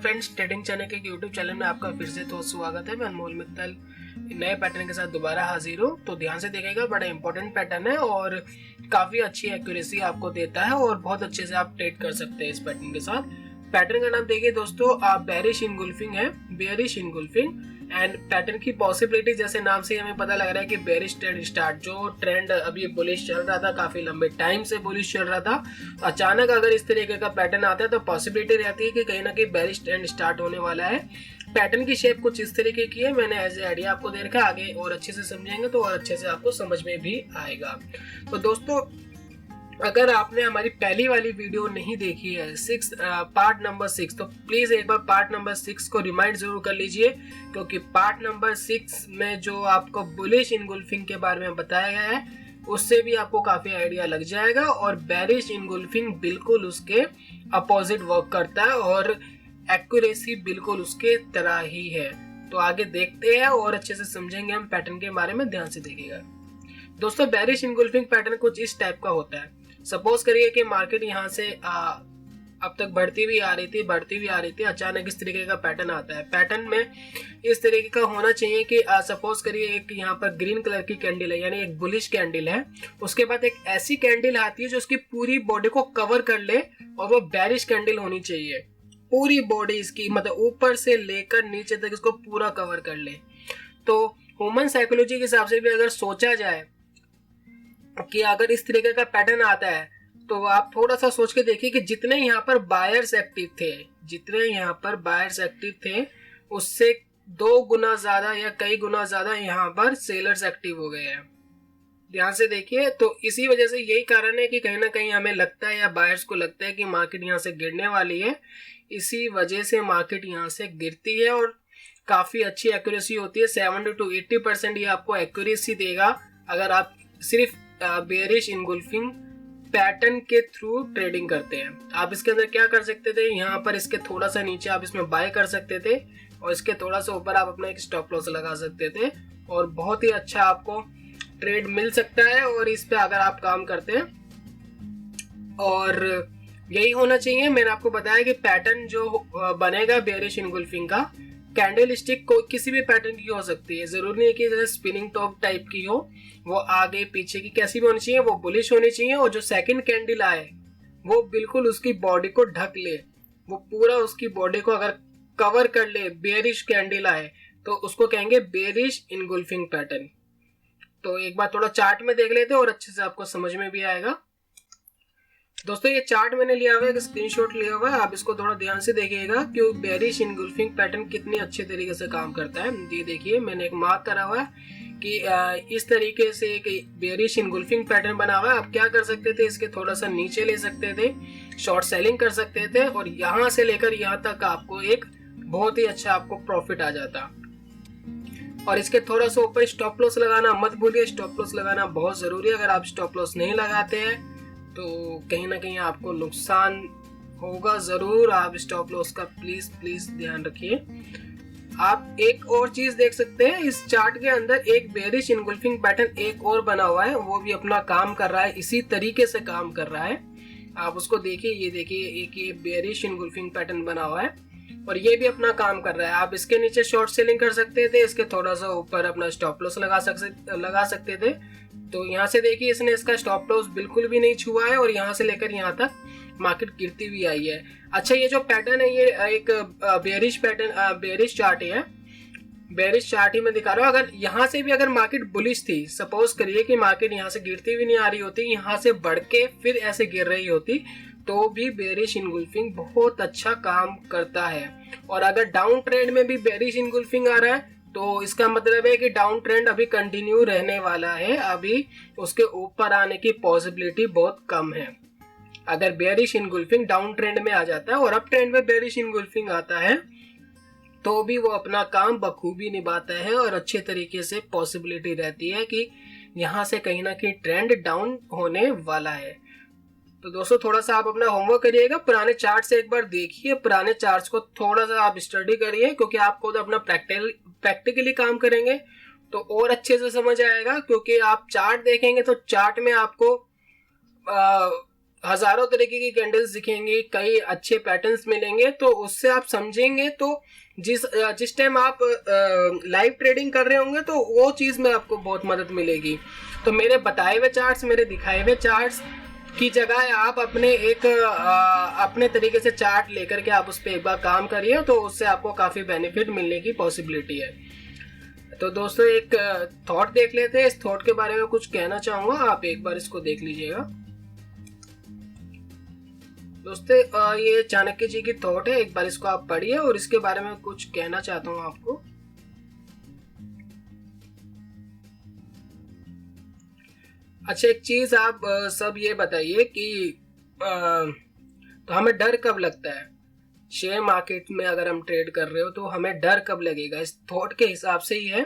Friends, trading channel के YouTube channel में आपका फिर से तो स्वागत है। मैं अनमोल मित्तल नए पैटर्न के साथ दोबारा हाजिर हूँ। तो ध्यान से देखिएगा, बड़ा इंपॉर्टेंट पैटर्न है और काफी अच्छी एक्यूरेसी आपको देता है और बहुत अच्छे से आप ट्रेड कर सकते हैं इस पैटर्न के साथ। पैटर्न का नाम देखिए दोस्तों, बेयरिश इनगुल्फिंग है, बेयरिश इनगुल्फिंग। एंड पैटर्न की पॉसिबिलिटी जैसे नाम से हमें पता लग रहा है कि बेयरिश ट्रेंड स्टार्ट, जो ट्रेंड अभी बुलिश चल रहा था, काफी लंबे टाइम से बुलिश चल रहा था, अचानक अगर इस तरीके का पैटर्न आता है तो पॉसिबिलिटी रहती है कि कहीं ना कहीं बेयरिश ट्रेंड स्टार्ट होने वाला है। पैटर्न की शेप कुछ इस तरीके की है, मैंने एज ए आइडिया आपको दे रखा है। आगे और अच्छे से समझेंगे तो और अच्छे से आपको समझ में भी आएगा। तो दोस्तों, अगर आपने हमारी पहली वाली वीडियो नहीं देखी है, पार्ट नंबर 6, तो प्लीज एक बार पार्ट नंबर 6 को रिमाइंड जरूर कर लीजिए, क्योंकि पार्ट नंबर 6 में जो आपको बुलिश इनगुल्फिंग के बारे में बताया गया है उससे भी आपको काफी आइडिया लग जाएगा। और बेयरिश इनगुल्फिंग बिल्कुल उसके अपोजिट वर्क करता है और एक्यूरेसी बिल्कुल उसके तरह ही है। तो आगे देखते हैं और अच्छे से समझेंगे हम पैटर्न के बारे में। ध्यान से देखिएगा दोस्तों, बेयरिश इनगुल्फिंग पैटर्न कुछ इस टाइप का होता है। सपोज करिए कि मार्केट यहाँ से अब तक बढ़ती हुई आ रही थी, अचानक इस तरीके का पैटर्न आता है। पैटर्न में इस तरीके का होना चाहिए कि सपोज करिए एक यहाँ पर ग्रीन कलर की कैंडल है, यानी एक बुलिश कैंडल है। उसके बाद एक ऐसी कैंडल आती है जो उसकी पूरी बॉडी को कवर कर ले और वो बेयरिश कैंडल होनी चाहिए। पूरी बॉडी इसकी, मतलब ऊपर से लेकर नीचे तक इसको पूरा कवर कर ले। तो ह्यूमन साइकोलॉजी के हिसाब से भी अगर सोचा जाए कि अगर इस तरीके का पैटर्न आता है तो आप थोड़ा सा सोच के देखिए कि जितने यहाँ पर बायर्स एक्टिव थे उससे 2 गुना ज्यादा या कई गुना ज्यादा यहाँ पर सेलर्स एक्टिव हो गए हैं। ध्यान से देखिए, तो इसी वजह से यही कारण है कि कहीं ना कहीं हमें लगता है या बायर्स को लगता है कि मार्केट यहाँ से गिरने वाली है। इसी वजह से मार्केट यहाँ से गिरती है और काफी अच्छी एक्यूरेसी होती है। 70 to 80% ये आपको एक्यूरेसी देगा अगर आप सिर्फ बेयरिश इनगुल्फिंग पैटर्न के थ्रू ट्रेडिंग करते हैं। आप इसके अंदर क्या कर सकते थे, यहाँ पर इसके थोड़ा सा नीचे आप इसमें बाय कर सकते थे और इसके थोड़ा सा ऊपर आप अपना एक स्टॉप लॉस लगा सकते थे और बहुत ही अच्छा आपको ट्रेड मिल सकता है। और इस पे अगर आप काम करते हैं, और यही होना चाहिए। मैंने आपको बताया कि पैटर्न जो बनेगा बेयरिश इनगुल्फिंग का, कैंडल स्टिक को किसी भी पैटर्न की हो सकती है, जरूरी नहीं कि जैसे स्पिनिंग टॉप टाइप की हो, वो आगे पीछे की कैसी भी होनी चाहिए, वो बुलिश होनी चाहिए। और जो सेकंड कैंडल आए वो बिल्कुल उसकी बॉडी को ढक ले, वो पूरा उसकी बॉडी को अगर कवर कर ले, बेयरिश कैंडल आए तो उसको कहेंगे बेयरिश इनगुल्फिंग पैटर्न। तो एक बार थोड़ा चार्ट में देख लेते हैं और अच्छे से आपको समझ में भी आएगा। दोस्तों, ये चार्ट मैंने लिया हुआ है, एक स्क्रीनशॉट लिया हुआ है, आप इसको थोड़ा ध्यान से देखिएगा कि बेयरिश इनगुल्फिंग पैटर्न कितने अच्छे तरीके से काम करता है। ये देखिए, मैंने एक मार्क करा हुआ है कि इस तरीके से एक बेयरिश इनगुल्फिंग पैटर्न बना हुआ है। आप क्या कर सकते थे, इसके थोड़ा सा नीचे ले सकते थे, शॉर्ट सेलिंग कर सकते थे और यहाँ से लेकर यहाँ तक आपको एक बहुत ही अच्छा आपको प्रॉफिट आ जाता। और इसके थोड़ा सा ऊपर स्टॉप लॉस लगाना मत भूलिए, स्टॉप लॉस लगाना बहुत जरूरी है। अगर आप स्टॉप लॉस नहीं लगाते हैं तो कहीं ना कहीं आपको नुकसान होगा जरूर। आप स्टॉप लॉस का प्लीज ध्यान रखिए। आप एक और चीज देख सकते हैं, इस चार्ट के अंदर एक बेयरिश इनगुल्फिंग पैटर्न एक और बना हुआ है, वो भी अपना काम कर रहा है, इसी तरीके से काम कर रहा है। आप उसको देखिए, ये देखिए, एक ये बेयरिश इनगुल्फिंग पैटर्न बना हुआ है और ये भी अपना काम कर रहा है। आप इसके नीचे शॉर्ट सेलिंग कर सकते थे, इसके थोड़ा सा ऊपर अपना स्टॉप लॉस लगा सकते थे। तो यहाँ से देखिए, इसने इसका स्टॉप लॉस बिल्कुल भी नहीं छुआ है और यहाँ से लेकर यहाँ तक मार्केट गिरती हुई आई है। अच्छा, ये जो पैटर्न है ये एक बेयरिश चार्ट है, बेयरिश चार्ट ही मैं दिखा रहा हूँ। अगर यहाँ से भी अगर मार्केट बुलिश थी, सपोज करिए कि मार्केट यहाँ से गिरती हुई नहीं आ रही होती, यहाँ से बढ़ के फिर ऐसे गिर रही होती, तो भी बेयरिश इनगुल्फिंग बहुत अच्छा काम करता है। और अगर डाउन ट्रेंड में भी बेयरिश इनगुल्फिंग आ रहा है तो इसका मतलब है कि डाउन ट्रेंड अभी कंटिन्यू रहने वाला है, अभी उसके ऊपर आने की पॉसिबिलिटी बहुत कम है। अगर बेयरिश इनगुल्फिंग डाउन ट्रेंड में आ जाता है और अप ट्रेंड में बेयरिश इनगुल्फिंग आता है तो भी वो अपना काम बखूबी निभाता है और अच्छे तरीके से पॉसिबिलिटी रहती है कि यहाँ से कहीं ना कहीं ट्रेंड डाउन होने वाला है। तो दोस्तों, थोड़ा सा आप अपना होमवर्क करिएगा, पुराने चार्ट से एक बार देखिए, पुराने चार्ट्स को थोड़ा सा आप स्टडी करिए, क्योंकि आप खुद अपना प्रैक्टिकली काम करेंगे तो और अच्छे से समझ आएगा। क्योंकि आप चार्ट देखेंगे तो चार्ट में आपको हजारों तरीके की कैंडल्स दिखेंगी, कई अच्छे पैटर्न्स मिलेंगे, तो उससे आप समझेंगे। तो जिस टाइम आप लाइव ट्रेडिंग कर रहे होंगे तो वो चीज में आपको बहुत मदद मिलेगी। तो मेरे बताए हुए चार्ट्स, मेरे दिखाए हुए चार्ट्स की जगह आप अपने तरीके से चार्ट लेकर के आप उस पर एक बार काम करिए, तो उससे आपको काफी बेनिफिट मिलने की पॉसिबिलिटी है। तो दोस्तों एक थॉट देख लेते हैं, इस थॉट के बारे में कुछ कहना चाहूंगा, आप एक बार इसको देख लीजिएगा। दोस्तों ये चाणक्य जी की थॉट है, एक बार इसको आप पढ़िए और इसके बारे में कुछ कहना चाहता हूं आपको। अच्छा एक चीज आप सब ये बताइए कि तो हमें डर कब लगता है शेयर मार्केट में? अगर हम ट्रेड कर रहे हो तो हमें डर कब लगेगा? इस थॉट के हिसाब से ही है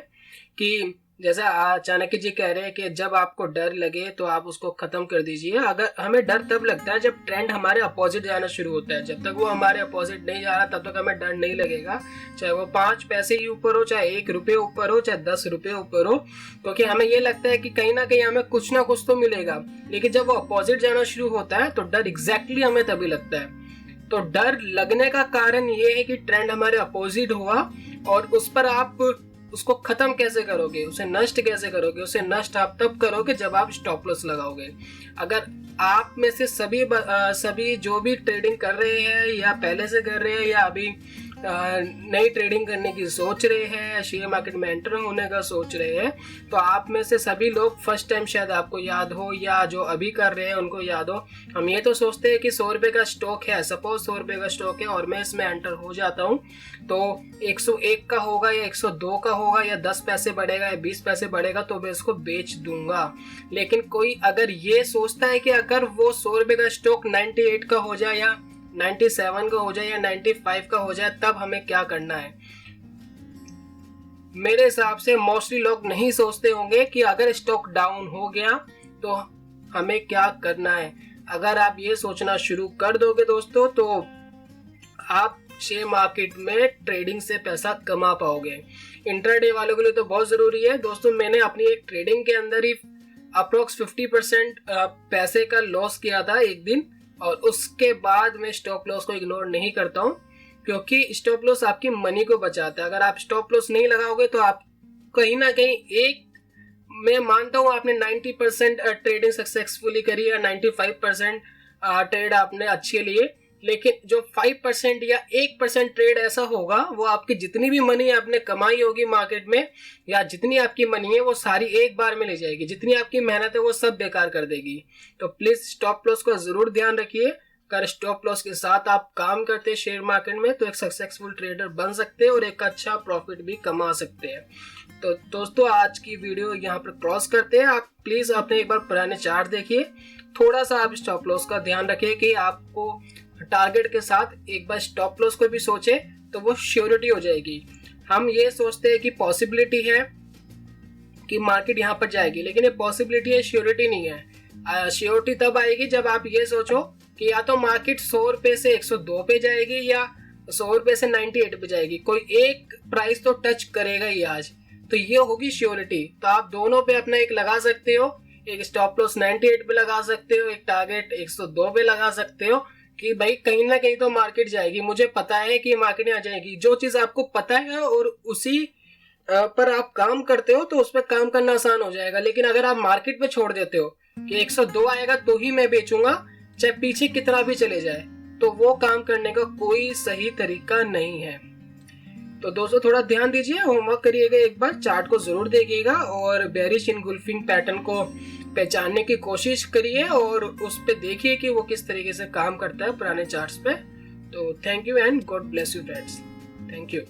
कि जैसा चाणक्य जी कह रहे हैं कि जब आपको डर लगे तो आप उसको खत्म कर दीजिए। अगर हमें डर तब लगता है जब ट्रेंड हमारे अपोजिट जाना शुरू होता है। जब तक वो हमारे अपोजिट नहीं जा रहा तब तक हमें डर नहीं लगेगा, चाहे वो 5 पैसे ही ऊपर हो, चाहे 1 रुपये ऊपर हो, चाहे 10 रुपये ऊपर हो, क्योंकि हमें ये लगता है कि कहीं ना कहीं हमें कुछ ना कुछ तो मिलेगा। लेकिन जब वो अपोजिट जाना शुरू होता है तो डर एग्जैक्टली हमें तभी लगता है। तो डर लगने का कारण ये है कि ट्रेंड हमारे अपोजिट हुआ, और उस पर आप उसको खत्म कैसे करोगे, उसे नष्ट कैसे करोगे? उसे नष्ट आप तब करोगे जब आप स्टॉप लॉस लगाओगे। अगर आप में से सभी जो भी ट्रेडिंग कर रहे हैं या पहले से कर रहे हैं या अभी नई ट्रेडिंग करने की सोच रहे हैं, शेयर मार्केट में एंटर होने का सोच रहे हैं, तो आप में से सभी लोग फर्स्ट टाइम शायद आपको याद हो या जो अभी कर रहे हैं उनको याद हो। हम ये तो सोचते हैं कि 100 रुपये का स्टॉक है, सपोज 100 रुपये का स्टॉक है और मैं इसमें एंटर हो जाता हूँ तो 101 का होगा या 102 का होगा या 10 पैसे बढ़ेगा या 20 पैसे बढ़ेगा तो मैं इसको बेच दूंगा। लेकिन कोई अगर ये सोचता है कि अगर वो 100 रुपये का स्टॉक 98 का हो जाए या 97 का हो जाए या 95 का हो जाए, तब हमें क्या करना है? मेरे हिसाब से मोस्टली लोग नहीं सोचते होंगे कि अगर स्टॉक डाउन हो गया तो हमें क्या करना है। अगर आप ये सोचना शुरू कर दोगे दोस्तों तो आप शेयर मार्केट में ट्रेडिंग से पैसा कमा पाओगे। इंट्राडे वालों के लिए तो बहुत जरूरी है दोस्तों। मैंने अपनी एक ट्रेडिंग के अंदर ही अप्रोक्स 50% पैसे का लॉस किया था एक दिन, और उसके बाद मैं स्टॉप लॉस को इग्नोर नहीं करता हूं, क्योंकि स्टॉप लॉस आपकी मनी को बचाता है। अगर आप स्टॉप लॉस नहीं लगाओगे तो आप कहीं ना कहीं मैं मानता हूं आपने 90% ट्रेडिंग सक्सेसफुली करी या 95% ट्रेड आपने अच्छे लिए, लेकिन जो 5% या 1% ट्रेड ऐसा होगा वो आपकी जितनी भी मनी आपने कमाई होगी मार्केट में या जितनी आपकी मनी है वो सारी एक बार में ले जाएगी। जितनी आपकी मेहनत है वो सब बेकार कर देगी। तो प्लीज स्टॉप लॉस का जरूर ध्यान रखिए। अगर स्टॉप लॉस के साथ आप काम करते हैं शेयर मार्केट में तो एक सक्सेसफुल ट्रेडर बन सकते हैं और एक अच्छा प्रॉफिट भी कमा सकते हैं। तो दोस्तों आज की वीडियो यहाँ पर क्रॉस करते हैं। आप प्लीज अपने एक बार पुराने चार्ट देखिए, थोड़ा सा आप स्टॉप लॉस का ध्यान रखिए कि आपको टारगेट के साथ एक बार स्टॉप लॉस को भी सोचे तो वो श्योरिटी हो जाएगी। हम ये सोचते हैं कि पॉसिबिलिटी है कि मार्केट यहाँ पर जाएगी, लेकिन ये पॉसिबिलिटी है, श्योरिटी नहीं है। श्योरिटी तब आएगी जब आप ये सोचो कि या तो मार्केट 100 रुपए से 102 पे जाएगी या 100 रुपए से 98 पे जाएगी, कोई एक प्राइस तो टच करेगा ही आज, तो ये होगी श्योरिटी। तो आप दोनों पे अपना एक लगा सकते हो, एक स्टॉप लॉस 98 पे लगा सकते हो, एक टारगेट 102 पे लगा सकते हो कि भाई कहीं ना कहीं तो मार्केट जाएगी, मुझे पता है कि मार्केट आ जाएगी। जो चीज आपको पता है और उसी पर आप काम करते हो तो उस पर काम करना आसान हो जाएगा। लेकिन अगर आप मार्केट पे छोड़ देते हो कि 102 आएगा तो ही मैं बेचूंगा चाहे पीछे कितना भी चले जाए, तो वो काम करने का कोई सही तरीका नहीं है। तो दोस्तों थोड़ा ध्यान दीजिए, होमवर्क करिएगा, एक बार चार्ट को जरूर देखिएगा और बेरिश इनगुल्फिंग पैटर्न को पहचानने की कोशिश करिए और उस पे देखिए कि वो किस तरीके से काम करता है पुराने चार्ट्स पे। तो thank you and God bless you friends. Thank you.